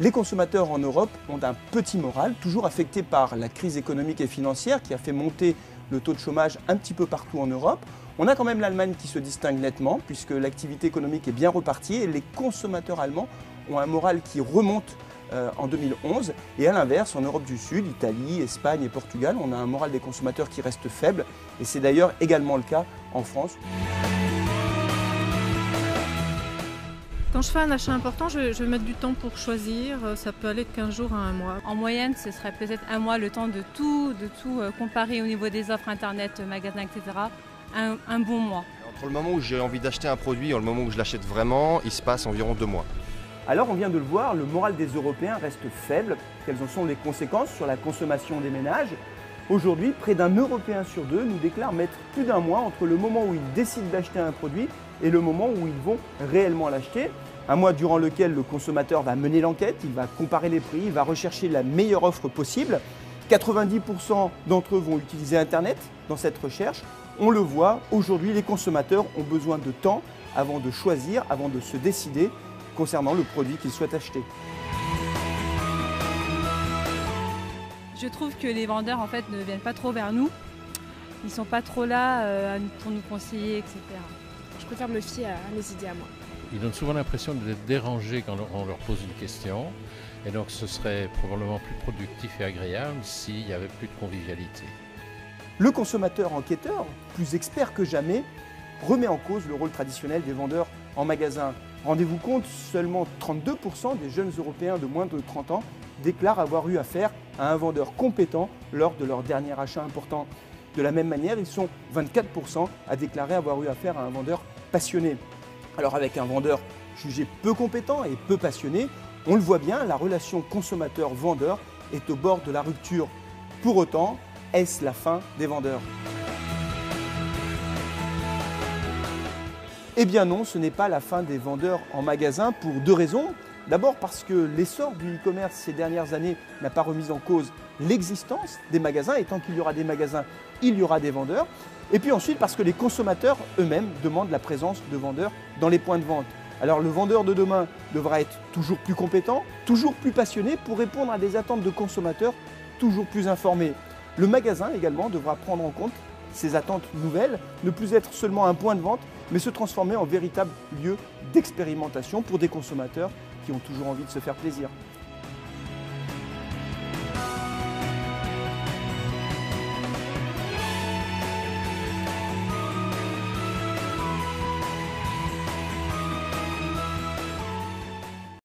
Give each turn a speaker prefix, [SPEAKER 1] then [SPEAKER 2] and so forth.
[SPEAKER 1] Les consommateurs en Europe ont un petit moral, toujours affectés par la crise économique et financière qui a fait monter le taux de chômage un petit peu partout en Europe. On a quand même l'Allemagne qui se distingue nettement puisque l'activité économique est bien repartie et les consommateurs allemands ont un moral qui remonte en 2011. Et à l'inverse, en Europe du Sud, Italie, Espagne et Portugal, on a un moral des consommateurs qui reste faible et c'est d'ailleurs également le cas en France.
[SPEAKER 2] Quand je fais un achat important, je vais mettre du temps pour choisir. Ça peut aller de 15 jours à 1 mois.
[SPEAKER 3] En moyenne, ce serait peut-être 1 mois, le temps de tout comparer au niveau des offres internet, magasins, etc. Un bon mois.
[SPEAKER 4] Entre le moment où j'ai envie d'acheter un produit et le moment où je l'achète vraiment, il se passe environ 2 mois.
[SPEAKER 1] Alors on vient de le voir, le moral des Européens reste faible. Quelles en sont les conséquences sur la consommation des ménages? Aujourd'hui, près d'un Européen sur 2 nous déclare mettre plus d'1 mois entre le moment où ils décident d'acheter un produit et le moment où ils vont réellement l'acheter. Un mois durant lequel le consommateur va mener l'enquête, il va comparer les prix, il va rechercher la meilleure offre possible. 90% d'entre eux vont utiliser Internet dans cette recherche. On le voit, aujourd'hui les consommateurs ont besoin de temps avant de choisir, avant de se décider concernant le produit qu'ils souhaitent acheter.
[SPEAKER 3] Je trouve que les vendeurs en fait ne viennent pas trop vers nous. Ils ne sont pas trop là pour nous conseiller, etc.
[SPEAKER 5] Je préfère me fier à mes idées à moi.
[SPEAKER 6] Ils donnent souvent l'impression d'être dérangés quand on leur pose une question. Et donc ce serait probablement plus productif et agréable s'il n'y avait plus de convivialité.
[SPEAKER 1] Le consommateur enquêteur, plus expert que jamais, remet en cause le rôle traditionnel des vendeurs en magasin. Rendez-vous compte, seulement 32% des jeunes Européens de moins de 30 ans déclarent avoir eu affaire à un vendeur compétent lors de leur dernier achat important. De la même manière, ils sont 24% à déclarer avoir eu affaire à un vendeur passionné. Alors avec un vendeur jugé peu compétent et peu passionné, on le voit bien, la relation consommateur-vendeur est au bord de la rupture. Pour autant, est-ce la fin des vendeurs ? Eh bien non, ce n'est pas la fin des vendeurs en magasin pour 2 raisons. D'abord parce que l'essor du e-commerce ces dernières années n'a pas remis en cause l'existence des magasins, et tant qu'il y aura des magasins, il y aura des vendeurs. Et puis ensuite parce que les consommateurs eux-mêmes demandent la présence de vendeurs dans les points de vente. Alors le vendeur de demain devra être toujours plus compétent, toujours plus passionné pour répondre à des attentes de consommateurs toujours plus informés. Le magasin également devra prendre en compte ces attentes nouvelles, ne plus être seulement un point de vente, mais se transformer en véritable lieu d'expérimentation pour des consommateurs qui ont toujours envie de se faire plaisir.